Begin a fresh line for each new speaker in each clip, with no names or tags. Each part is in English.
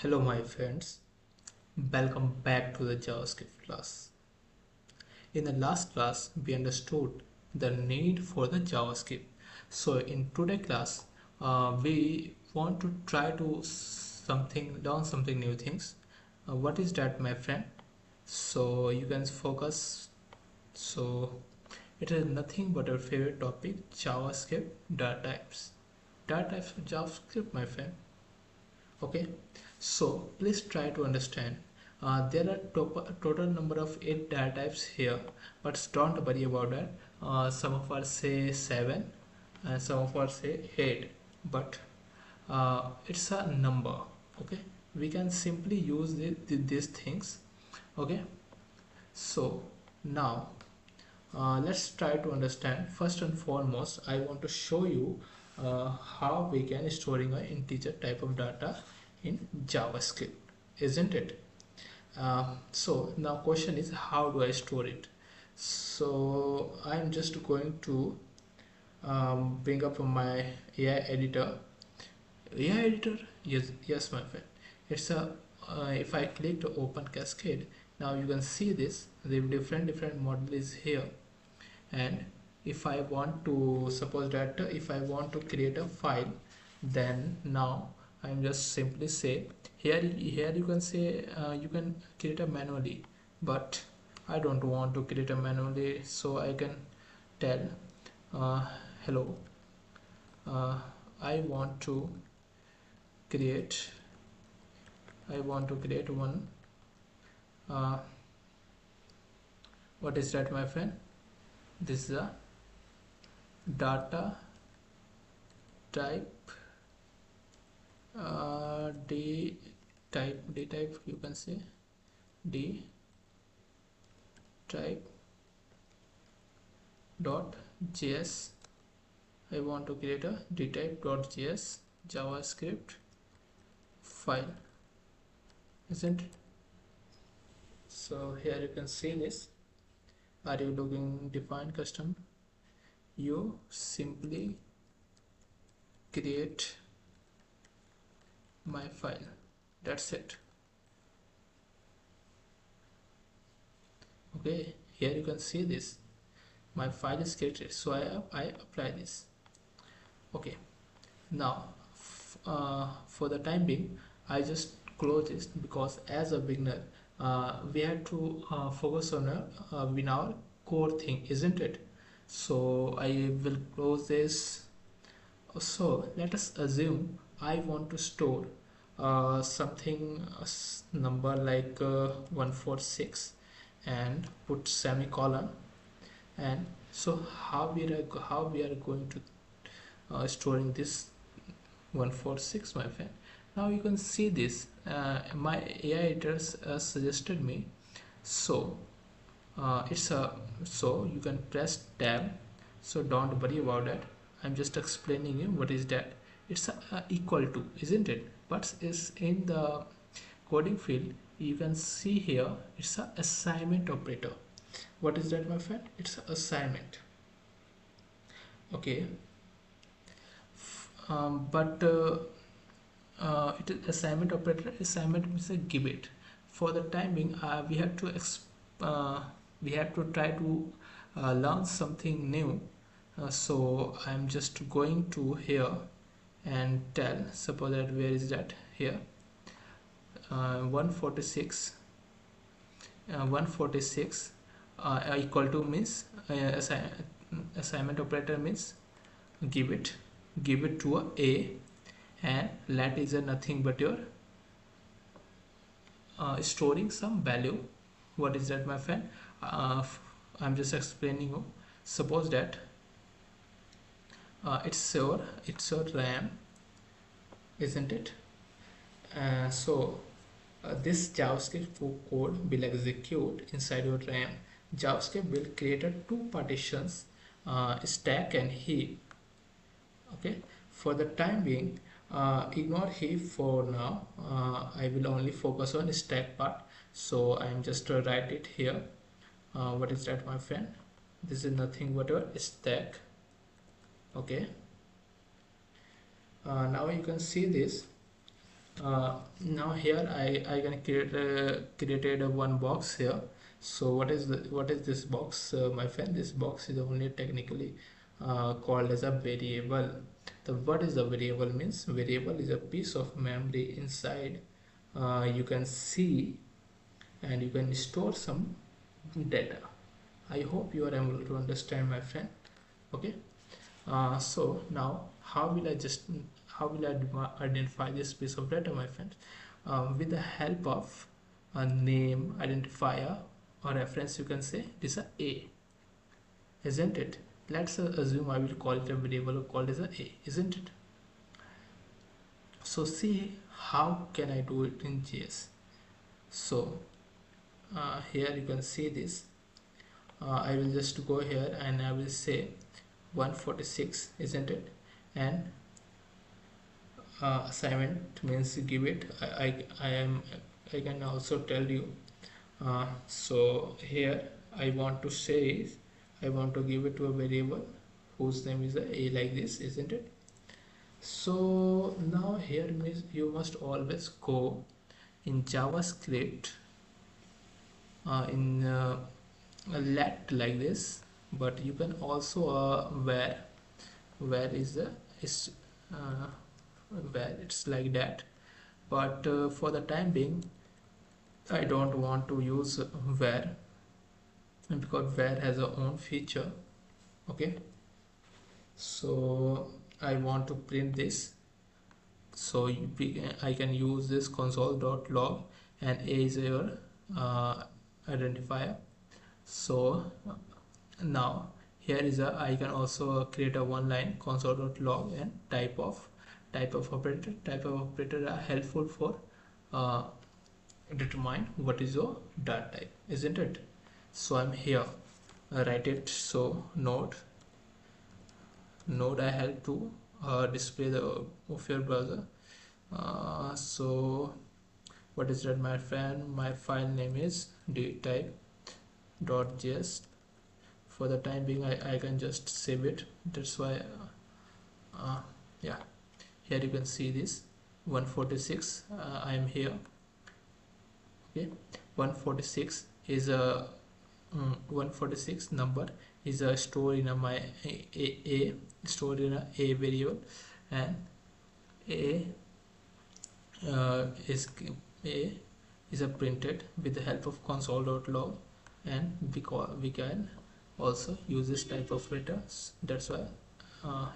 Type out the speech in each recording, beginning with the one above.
Hello my friends, welcome back to the JavaScript class. In the last class, we understood the need for the JavaScript. So in today's class, we want to try to learn something new things. What is that, my friend? So you can focus. So it is nothing but our favorite topic, JavaScript data types. Data types of JavaScript, my friend. Okay, so please try to understand. There are total number of 8 data types here, but don't worry about that. Some of us say 7 and some of us say 8, but it's a number. Okay, we can simply use these things. Okay, so now let's try to understand. First and foremost, I want to show you how we can storing an integer type of data in JavaScript, isn't it? So now question is, how do I store it? So I'm just going to bring up my AI editor. AI editor, yes, my friend. It's a if I click to open Cascade, now you can see this. The different model is here, and if I want to suppose that if I want to create a file, then now I'm just simply say here you can say you can create a manually, but I don't want to create a manually, so I can tell uh, hello, I want to create one uh, what is that, my friend? This is a data type d type you can say d type dot js. I want to create a dtype.js JavaScript file, isn't it? So here you can see this. Are you looking define custom? You simply create my file, that's it. Okay, here you can see this, my file is created, so I apply this. Okay, now for the time being I just close this, because as a beginner we have to focus on in our core thing, isn't it? So I will close this. So let us assume I want to store something number like 146 and put semicolon. And so how we are going to storing this 146, my friend? Now you can see this, my AI editors suggested me. So it's a so you can press tab, so don't worry about that. I'm just explaining you what is that. It's a equal to, isn't it? But is in the coding field you can see here it's a assignment operator. What is that, my friend? It's a assignment. Okay, but it is assignment operator. Assignment means a give it. For the timing we have to try to learn something new. So I'm just going to here and tell, suppose that where is that, here 146 146 equal to means assignment operator means give it to a, and let is a nothing but your storing some value. What is that, my friend? I'm just explaining you. Suppose that it's your RAM, isn't it? So this JavaScript code will execute inside your RAM. JavaScript will create a two partitions, stack and heap. Okay, for the time being ignore heap for now. I will only focus on stack part, so I'm just write it here. What is that, my friend? This is nothing but a stack. Okay, now you can see this. Now here I can created a one box here. So what is this box, my friend? This box is only technically called as a variable. The what is the variable means? Variable is a piece of memory inside. You can see and you can store some data. I hope you are able to understand, my friend. Okay. So now how will I identify this piece of data, my friend? With the help of a name identifier or reference, you can say this is a, isn't it? Let's assume I will call it a variable called as a, isn't it? So see how can I do it in JS. So here you can see this. I will just go here and I will say 146, isn't it? And assignment means give it. I can also tell you. So here I want to say is I want to give it to a variable whose name is a like this, isn't it? So now here means you must always go in JavaScript in let like this, but you can also where is the is uh, where it's like that, but for the time being I don't want to use where because where has a own feature. Okay, so I want to print this. So I can use this console.log and a is your identifier. So now here is a I can also create a one line console.log and type of operator are helpful for uh, determine what is your data type, isn't it? So I'm here, write it. So node I help to display the of your browser. So what is that, my friend? My file name is dtype.js. For the time being I can just save it. That's why yeah, here you can see this 146. I am here. Okay, 146 is a 146 number is a stored in a stored in a variable, and a is a is a printed with the help of console.log, and we can also use this type of returns. That's why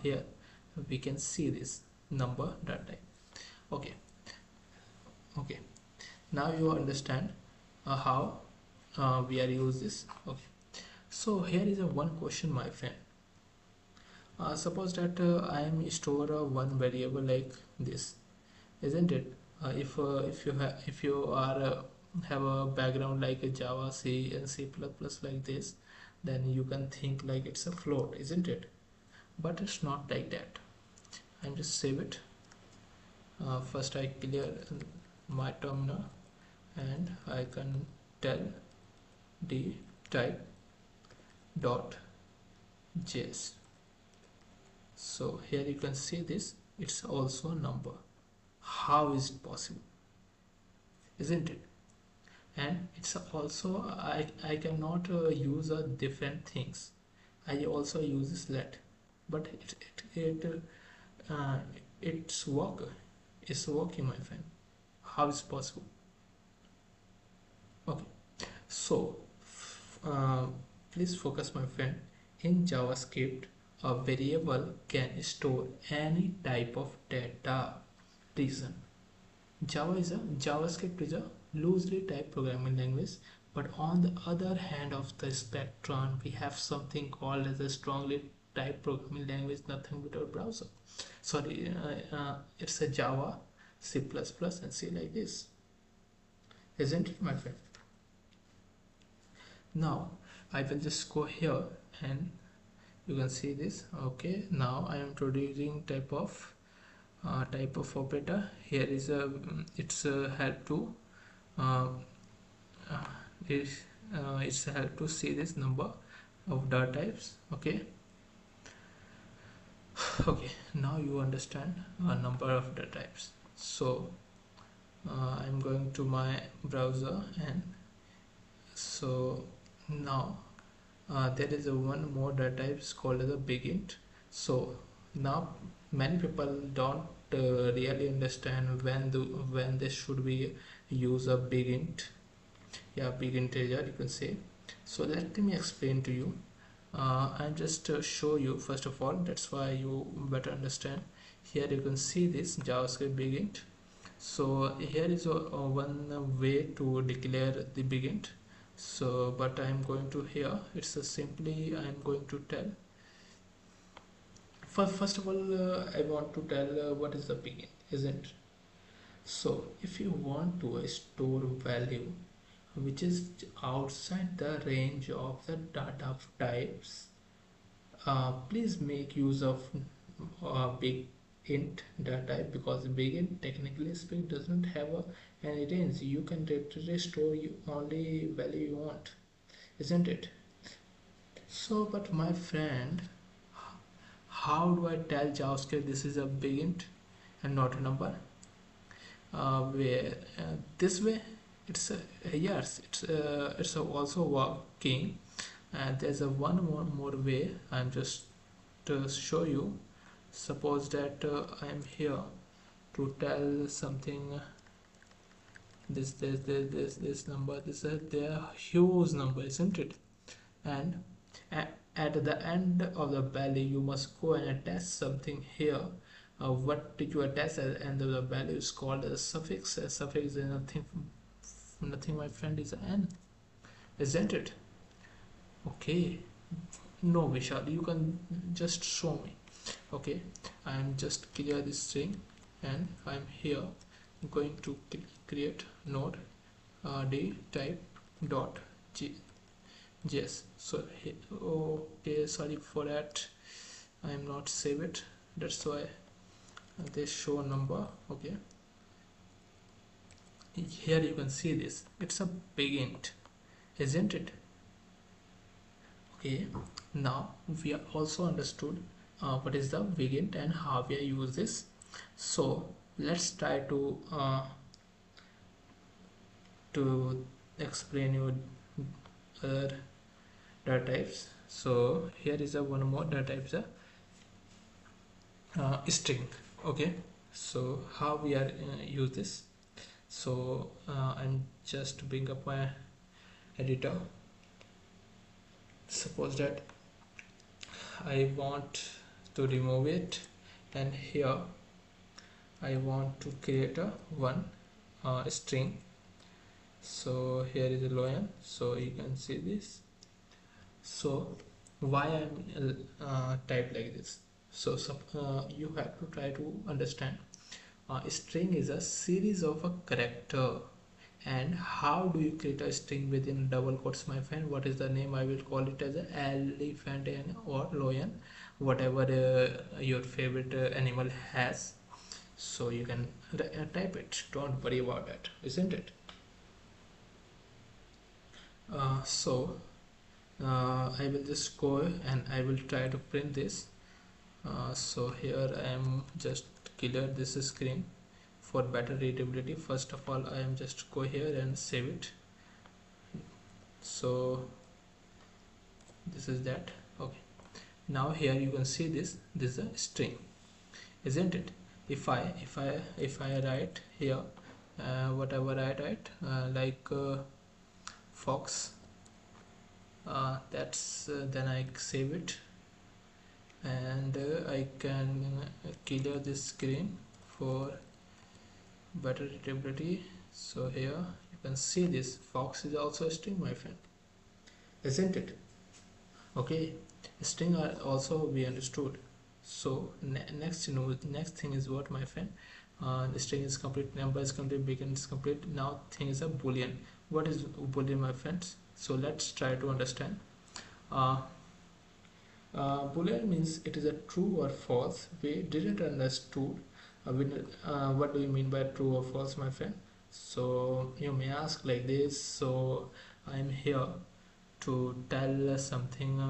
here we can see this number data type. Okay, okay, now you understand how we are use this. Okay, so here is a one question, my friend. Suppose that I am store one variable like this, isn't it? If you are have a background like a Java, C and C++ like this, then you can think like it's a float, isn't it? But it's not like that. I'm just save it. First I clear my terminal and I can tell the type dot js. So here you can see this, it's also a number. How is it possible, isn't it? And it's also I cannot use different things. I also use this let, but uh, it's working, my friend. How is possible? Okay, so uh, please focus, my friend. In JavaScript, a variable can store any type of data. Reason: JavaScript is a loosely typed programming language, but on the other hand of the spectrum, we have something called as a strongly typed programming language, nothing but a browser. Sorry, it's a Java, C++, and C like this, isn't it, my friend? Now I will just go here and you can see this. Okay, now I am introducing type of operator. Here is a it's a help to uh, uh, is it's a help to see this number of data types. Okay, okay, now you understand a number of data types. So I'm going to my browser, and so now there is a one more data type called as a begin. So now many people don't really understand when they should be use a begin. Yeah, big integer you can say. So let me explain to you. I'm just show you first of all, that's why you better understand. Here you can see this JavaScript begin. So here is one way to declare the begin. So but I'm going to here, it's a simply I'm going to tell first of all, I want to tell what is the begin, isn't it? So if you want to store value which is outside the range of the data types, please make use of big int data type, because big int technically speaking doesn't have any range. You can literally store you only value you want, isn't it? So but my friend, how do I tell JavaScript this is a big int and not a number? Where this way it's yes, it's also working. And there's a one more way. I'm just to show you. Suppose that I am here to tell something. This number, this is their huge number, isn't it? And at the end of the value you must go and attach something here. What did you attach at the end of the value is called a suffix. A suffix is nothing my friend, is n, isn't it? Okay, no Vishal, you can just show me. Okay, I'm just clear this string, and I'm here going to create node d type dot js. So okay, sorry for that, I'm not save it, that's why they show number. Okay, here you can see this, it's a big int, isn't it? Okay, now we are also understood what is the begin and how we use this. So let's try to explain you other data types. So here is a one more data types, string. Okay, so how we are use this. So I'm just bring up my editor. Suppose that I want to remove it, and here I want to create a one string. So here is a loan, so you can see this. So why I'm type like this? So you have to try to understand. String is a series of a character. And how do you create a string within double quotes, my friend? What is the name? I will call it as an elephant or lion, whatever your favorite animal has. So you can type it, don't worry about that, isn't it? I will just go and I will try to print this. So here I am just clear this screen for better readability. First of all, I am just go here and save it. So this is that. Okay, now here you can see this is a string, isn't it? If I write here whatever I write, like fox, that's then I save it, and I can clear this screen for better readability. So here you can see this fox is also a string, my friend, isn't it? Okay, string are also be understood. So next thing is what, my friend? The string is complete, number is complete, begin is complete. Now thing is a boolean. What is boolean, my friends? So let's try to understand. Boolean means it is a true or false. We didn't understood what do you mean by true or false, my friend? So you may ask like this. So I'm here to tell something.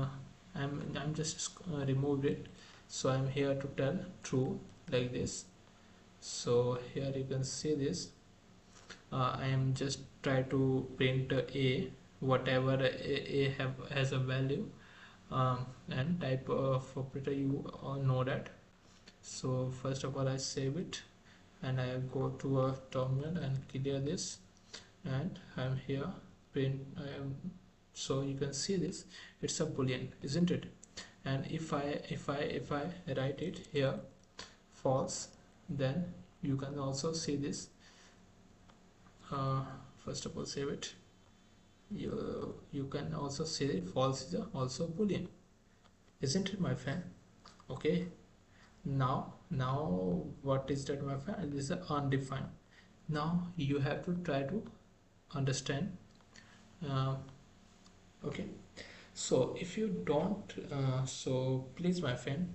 I'm just removed it. So I'm here to tell true like this. So here you can see this. I am just try to print a whatever a has a value, and type of operator you all know that. So first of all I save it and I go to a terminal and clear this, and I'm here print I am. So you can see this, it's a boolean, isn't it? And if I write it here false, then you can also see this. First of all save it. You can also see it false is also boolean, isn't it my friend? Okay, now what is that my friend? This is undefined. Now you have to try to understand. uh, okay, so if you don't, so please my friend,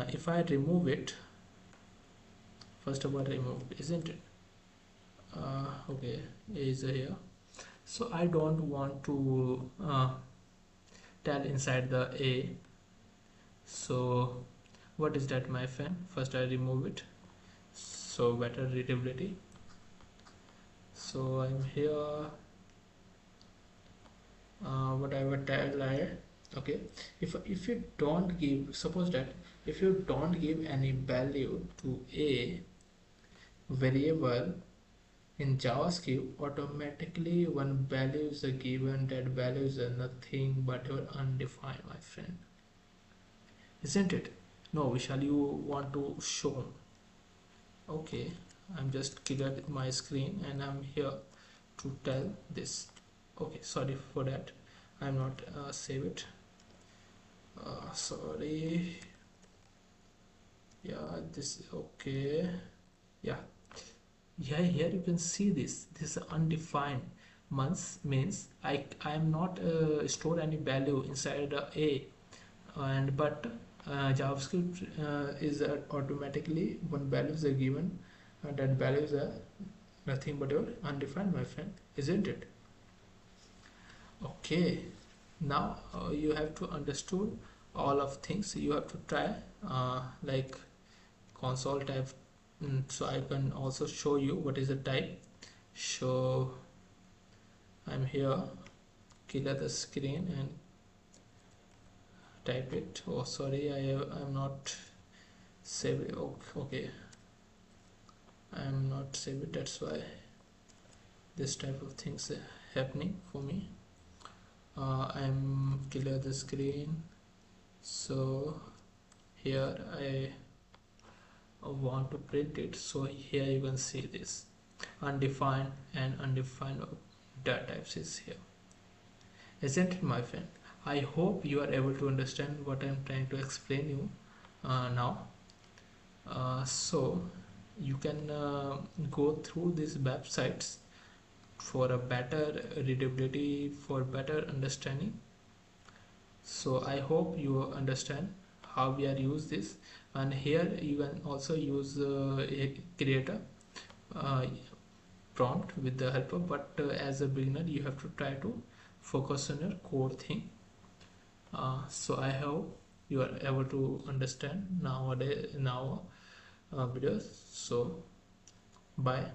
if I remove it, first of all remove, isn't it? Okay, is here. So I don't want to tell inside the a. So what is that my friend? First I remove it, so better readability. So I'm here, whatever tag I, okay, if you don't give, suppose that if you don't give any value to a variable in JavaScript, automatically one value is given. That value is nothing but your undefined, my friend, isn't it? No Vishal, you want to show? Okay, I'm just cleared my screen and I'm here to tell this. Okay, sorry for that, I'm not save it. Sorry. Yeah, this okay. Yeah, yeah, here you can see this undefined months means I am not store any value inside a, and but JavaScript is automatically one values are given, and that values are nothing but your undefined, my friend, isn't it? Okay, now you have to understood all of things. You have to try like console type. So I can also show you what is the type. So I'm here, clear the screen and type it. Oh sorry, I'm not save it. Okay, I'm not save it, that's why this type of things happening for me. I'm clear the screen. So here I want to print it, so here you can see this undefined and undefined data types is here, isn't it my friend? I hope you are able to understand what I'm trying to explain you now. So you can go through these websites for a better readability, for better understanding. So I hope you understand how we are use this, and here you can also use create a uh, prompt with the helper, but as a beginner you have to try to focus on your core thing. So I hope you are able to understand nowadays now videos. So bye.